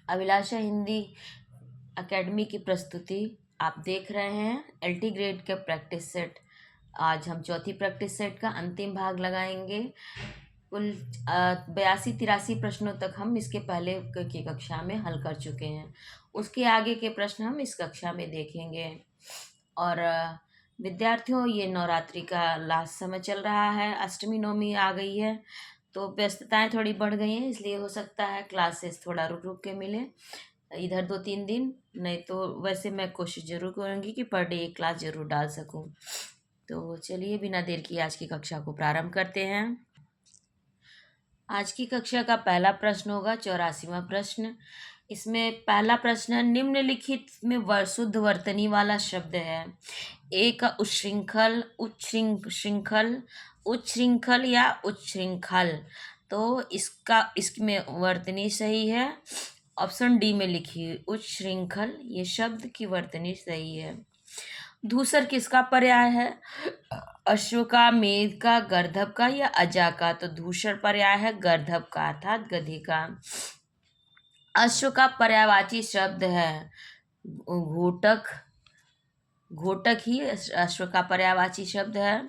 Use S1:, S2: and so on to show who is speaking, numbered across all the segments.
S1: अभिलाषा Hindi academy की प्रस्तुति आप देख रहे हैं। एलटी ग्रेड के प्रैक्टिस सेट। आज हम चौथी प्रैक्टिस सेट का अंतिम भाग लगाएंगे। कुल 82-83 प्रश्नों तक हम इसके पहले की कक्षा में हल कर चुके हैं। उसके आगे के प्रश्न हम इस कक्षा में देखेंगे। और विद्यार्थियों, ये नवरात्रि का लास्ट समय चल रहा है, अष्टमी नवमी आ गई है, तो व्यस्तताएं थोड़ी बढ़ गई हैं, इसलिए हो सकता है क्लासेस थोड़ा रुक रुक के मिले इधर 2-3 दिन। नहीं तो वैसे मैं कोशिश ज़रूर करूँगी कि पर डे एक क्लास ज़रूर डाल सकूँ। तो चलिए बिना देर किए आज की कक्षा को प्रारंभ करते हैं। आज की कक्षा का पहला प्रश्न होगा 84वां प्रश्न। इसमें पहला प्रश्न, निम्नलिखित में शुद्ध वर्तनी वाला शब्द है। ए का उच्छृंखल, उच्छृंखल या उच्छृंखल। तो इसमें वर्तनी सही है, ऑप्शन डी में लिखिए उच्छृंखल, ये शब्द की वर्तनी सही है। धूसर किसका पर्याय है? अश्व का, मेघ का, गर्दभ का या अजा का? तो धूसर पर्याय है गर्दभ का अर्थात गधे का। अश्व का पर्यायवाची शब्द है घोटक, घोटक ही अश्व का पर्यायवाची शब्द है।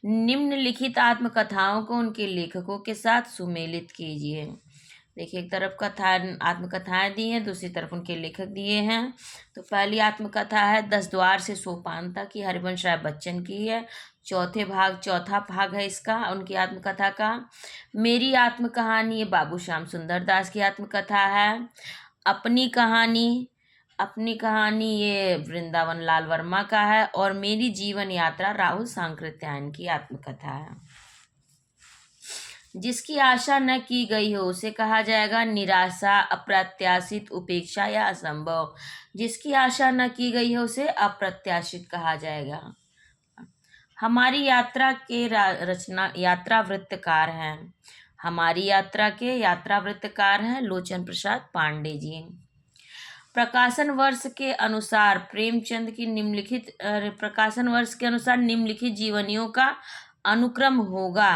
S1: निम्नलिखित आत्मकथाओं को उनके लेखकों के साथ सुमेलित कीजिए। देखिए, एक तरफ कथा आत्मकथाएं दी हैं, दूसरी तरफ उनके लेखक दिए हैं। तो पहली आत्मकथा है 10 द्वार से सोपान तक की, हरिवंश राय बच्चन की है। चौथा भाग है इसका, उनकी आत्मकथा का। मेरी आत्मकहानी, ये बाबू श्याम सुंदर दास की आत्मकथा है। अपनी कहानी ये वृंदावन लाल वर्मा का है। और मेरी जीवन यात्रा राहुल सांकृत्यायन की आत्मकथा है। जिसकी आशा न की गई हो उसे कहा जाएगा निराशा, अप्रत्याशित, उपेक्षा या असंभव। जिसकी आशा न की गई हो उसे अप्रत्याशित कहा जाएगा। हमारी यात्रा के यात्रा वृत्तकार हैं। हमारी यात्रा के यात्रा वृत्तकार हैं लोचन प्रसाद पांडे जी। प्रकाशन वर्ष के अनुसार प्रेमचंद की प्रकाशन वर्ष के अनुसार निम्नलिखित जीवनियों का अनुक्रम होगा।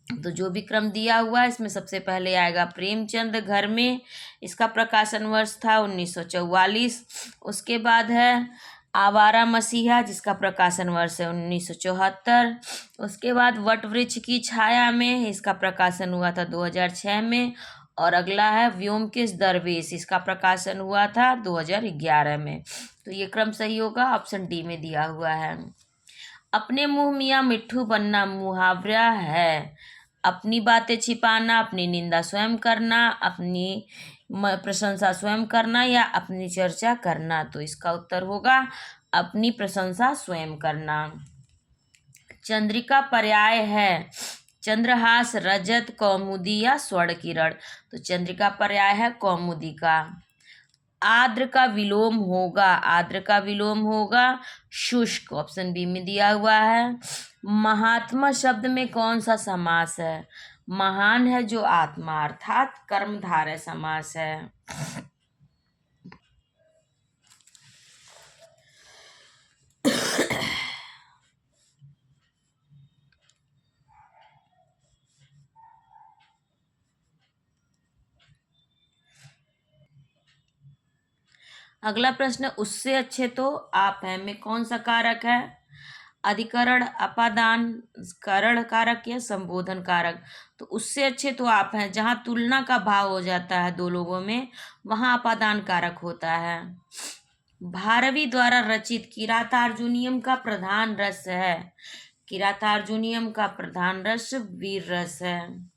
S1: तो जो भी क्रम दिया हुआ है इसमें सबसे पहले आएगा प्रेमचंद घर में, इसका प्रकाशन वर्ष था 1944। उसके बाद है आवारा मसीहा, जिसका प्रकाशन वर्ष है 1974। उसके बाद वटवृक्ष की छाया में, इसका प्रकाशन हुआ था 2006 में। और अगला है व्योमकेश दरवेश, इसका प्रकाशन हुआ था 2011 में। तो ये क्रम सही होगा, ऑप्शन डी में दिया हुआ है। अपने मुंह मियाँ मिट्ठू बनना मुहावरा है। अपनी बातें छिपाना, अपनी निंदा स्वयं करना, अपनी प्रशंसा स्वयं करना या अपनी चर्चा करना। तो इसका उत्तर होगा अपनी प्रशंसा स्वयं करना। चंद्रिका पर्याय है चंद्रहास, रजत, कौमुदी या स्वर्ण किरण। तो चंद्रिका पर्याय है कौमुदी का। आर्द्र का विलोम होगा शुष्क, ऑप्शन बी में दिया हुआ है। महात्मा शब्द में कौन सा समास है? महान है जो आत्मा, अर्थात कर्मधारय समास है। अगला प्रश्न, उससे अच्छे तो आप हैं में कौन सा कारक है? अधिकरण, अपादान, करण कारक या संबोधन कारक। तो उससे अच्छे तो आप हैं, जहाँ तुलना का भाव हो जाता है दो लोगों में, वहाँ अपादान कारक होता है। भारवी द्वारा रचित किरातार्जुनीयम का प्रधान रस है। किरातार्जुनीयम का प्रधान रस वीर रस है।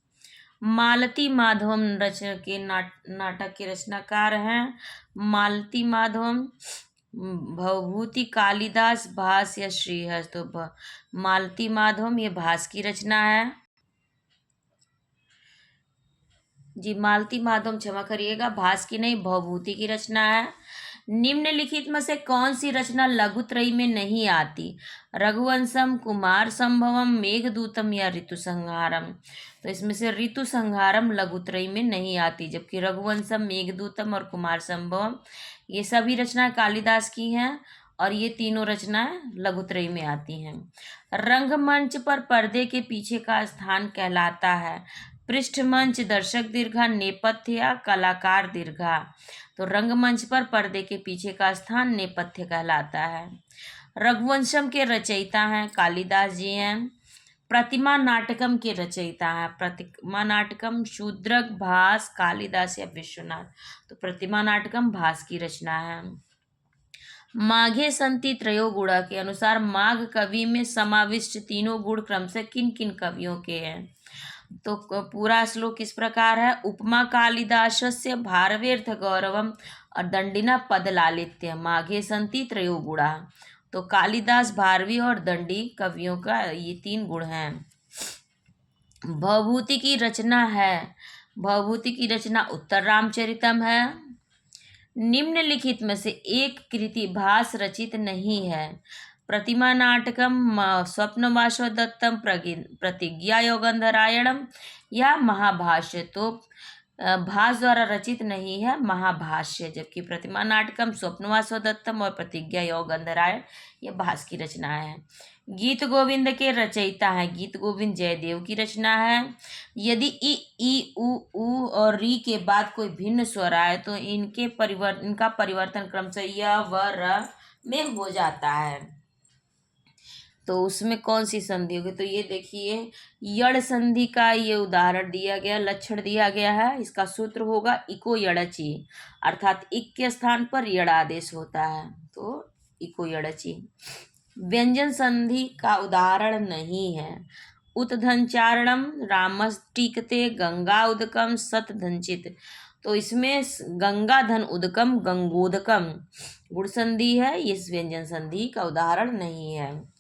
S1: मालती माधवम रचना के नाटक के रचनाकार हैं। मालती माधवम, भवभूति, कालिदास, भास या श्रीहर्ष। तो मालती माधवम ये भास की रचना है जी। मालती माधवम, क्षमा करिएगा, भास की नहीं भवभूति की रचना है। निम्नलिखित में से कौन सी रचना लघुत्रयी में नहीं आती? रघुवंशम, कुमार संभवम, मेघदूतम या ऋतु संहारम। तो इसमें से ऋतु संहारम लघुत्रयी में नहीं आती, जबकि रघुवंशम, मेघदूतम और कुमार संभवम ये सभी रचनाएं कालिदास की हैं और ये तीनों रचनाएं लघुत्रयी में आती हैं। रंगमंच पर पर्दे के पीछे का स्थान कहलाता है पृष्ठमंच दर्शक दीर्घा, नेपथ्य या कलाकार दीर्घा। तो रंगमंच पर पर्दे के पीछे का स्थान नेपथ्य कहलाता है। रघुवंशम के रचयिता हैं कालिदास जी हैं। प्रतिमा नाटकम के रचयिता हैं। प्रतिमा नाटकम शूद्रक, भास, कालिदास या विश्वनाथ। तो प्रतिमा नाटकम भास की रचना है। माघे संति त्रयो गुणा के अनुसार माघ कवि में समाविष्ट तीनों गुण क्रमशः किन किन कवियों के हैं। तो पूरा श्लोक इस प्रकार है। उपमा कालिदासस्य भारवेर्थ गौरवम और दंडिना पद लालित्य माघे संति त्रयो गुणा। तो कालिदास, भारवी और दंडी कवियों का ये 3 गुण हैं। भवभूति की रचना है। भवभूति की रचना उत्तर रामचरितम है। निम्नलिखित में से एक कृति भास रचित नहीं है। प्रतिमा नाटकम, स्वप्नवासो दत्तम, प्रतिज्ञा योगंधरायणम या महाभाष्य। तो भास द्वारा रचित नहीं है महाभाष्य, जबकि प्रतिमा नाटकम, स्वप्नवासो दत्तम और प्रतिज्ञा योगंधरायण ये भास की रचना है। गीत गोविंद के रचयिता हैं। गीत गोविंद जयदेव की रचना है। यदि ई उ और री के बाद कोई भिन्न स्वर आए तो इनका परिवर्तन क्रमशः य व र में हो जाता है। तो उसमें कौन सी संधि होगी। तो ये देखिए यड़ संधि का ये उदाहरण दिया गया, लक्षण दिया गया है। इसका सूत्र होगा इको यड़ची, अर्थात इक के स्थान पर यड़ आदेश होता है। तो इको यड़ची। व्यंजन संधि का उदाहरण नहीं है। उत्धनचारणम रामस्टिकते गंगा उदकम सतधनचित। तो इसमें गंगा धन उदकम गंगोदकम गुण संधि है, इस व्यंजन संधि का उदाहरण नहीं है।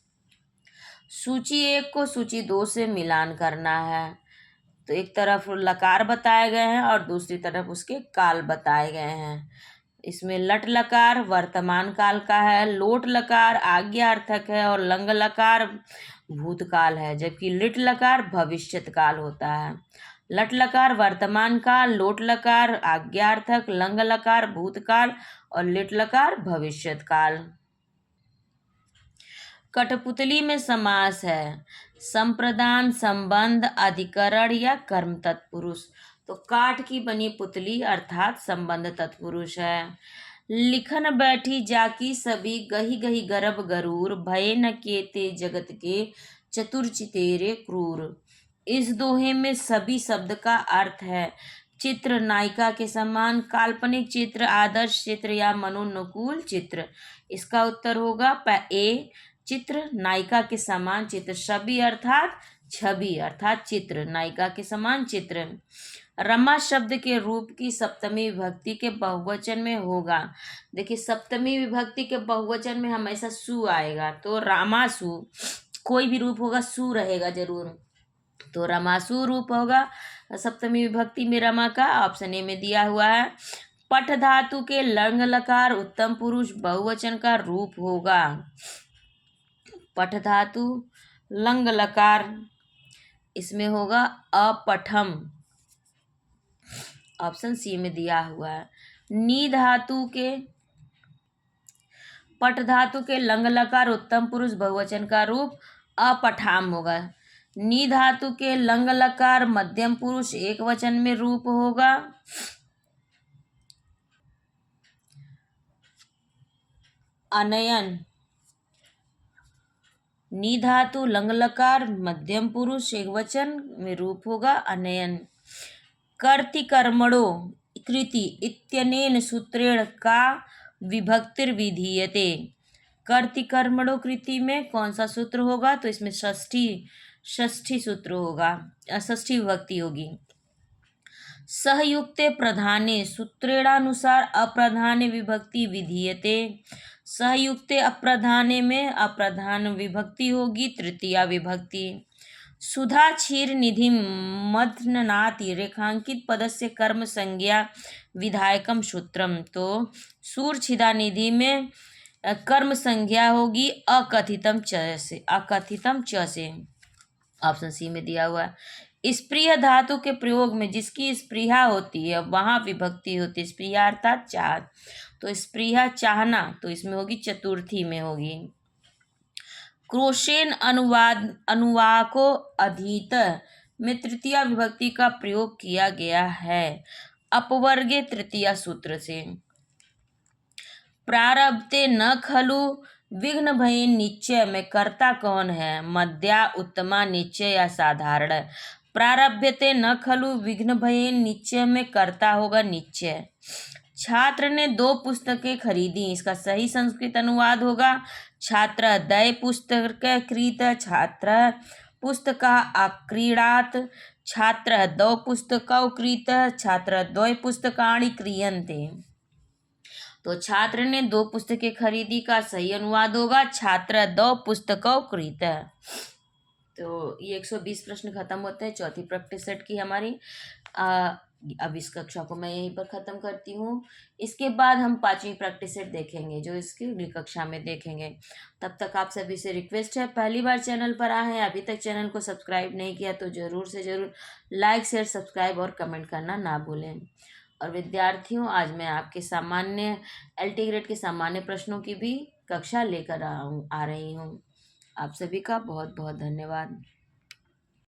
S1: सूची 1 को सूची 2 से मिलान करना है। तो एक तरफ लकार बताए गए हैं और दूसरी तरफ उसके काल बताए गए हैं। इसमें लट लकार वर्तमान काल का है, लोट लकार आज्ञार्थक है और लंग लकार भूतकाल है, जबकि लिट लकार भविष्यत काल होता है। लट लकार वर्तमान काल, लोट लकार आज्ञार्थक, लंग लकार भूतकाल और लिट लकार भविष्यत काल। कठपुतली में समास है। संप्रदान, संबंध, अधिकरण या कर्म तत्पुरुष। तो काठ की बनी पुतली अर्थात संबंध तत्पुरुष है। लिखन बैठी जाकी सभी गही गही गर्भ गरूर, भय न केते जगत के चतुर चितेरे क्रूर। इस दोहे में सभी शब्द का अर्थ है चित्र, नायिका के समान, काल्पनिक चित्र, आदर्श चित्र या मनोनुकूल चित्र। इसका उत्तर होगा ए, चित्र, नायिका के समान चित्र। सभी अर्थात छवि अर्थात चित्र, नायिका के समान चित्र। रमा शब्द के रूप की सप्तमी विभक्ति के बहुवचन में होगा। देखिए सप्तमी विभक्ति के बहुवचन में हमेशा सु आएगा, तो रामासु कोई भी रूप होगा सु रहेगा जरूर। तो रमासु रूप होगा सप्तमी विभक्ति में रमा का। ऑप्शन ए में दिया हुआ है। पठ धातु के लंग लकार उत्तम पुरुष बहुवचन का रूप होगा। पठ धातु लंग लकार इसमें होगा अपठम, ऑप्शन सी में दिया हुआ है। नी धातु के पठ धातु के लंग लकार उत्तम पुरुष बहुवचन का रूप अपठाम होगा। नी धातु के लंग लकार मध्यम पुरुष एक वचन में रूप होगा। अनयन। नी धातु लंग लकार मध्यम पुरुष एक वचन में रूप होगा अनयन। कर्ति कर्मणो कृति इत्यनेन सूत्रेण का विभक्तिर्विधीयते। कर्ति कर्मणो कृति में कौन सा सूत्र होगा। तो इसमें षष्ठी सूत्र होगा, षष्ठी विभक्ति होगी। सहयुक्ते प्रधाने सूत्रेणानुसार अप्रधाने विभक्ति विधीयते। सहयुक्ते अप्रधाने में अप्रधान विभक्ति होगी तृतीया विभक्ति। सुधा क्षीर निधि मथनाति रेखांकित पदस्य कर्म संज्ञा विधायकम सूत्रम। तो सूर छिदा निधि में कर्म संज्ञा होगी अकथितम च से, अकथितम च से। ऑप्शन सी में दिया हुआ है। स्पृह धातु के प्रयोग में जिसकी स्पृहा होती है वहां विभक्ति होती है। स्पृहा अर्थात चाह, तो स्पृहा चाहना, तो इसमें होगी चतुर्थी में होगी। क्रोशेन अनुवाको अधीत में तृतीया विभक्ति का प्रयोग किया गया है? अपवर्गे तृतीया सूत्र से। प्रारब्धे न खलु विघ्न भय निश्चय में कर्ता कौन है? मध्या, उत्तमा, निश्चय या साधारण? प्रारभ्यते न खलु विघ्न भय निश्चय में कर्ता होगा निश्चय। छात्र ने 2 पुस्तकें खरीदी, इसका सही संस्कृत अनुवाद होगा छात्र दय पुस्तक क्रीत, छात्र पुस्तका अक्रीडात, छात्र दौ पुस्तकौ क्रीत, छात्र द्वय पुस्तकानि क्रियन्ते। तो छात्र ने 2 पुस्तकें खरीदी का सही अनुवाद होगा छात्र 2 पुस्तकों क्रीत। तो ये 120 प्रश्न खत्म होते हैं चौथी प्रैक्टिस सेट की हमारी। अब इस कक्षा को मैं यहीं पर ख़त्म करती हूँ। इसके बाद हम 5वीं प्रैक्टिस सेट देखेंगे जो इसकी अगली कक्षा में देखेंगे। तब तक आप सभी से रिक्वेस्ट है, पहली बार चैनल पर आए हैं, अभी तक चैनल को सब्सक्राइब नहीं किया तो ज़रूर से ज़रूर लाइक शेयर सब्सक्राइब और कमेंट करना ना भूलें। और विद्यार्थियों, आज मैं आपके सामान्य LT ग्रेड के सामान्य प्रश्नों की भी कक्षा लेकर आ रही हूँ। आप सभी का बहुत बहुत धन्यवाद।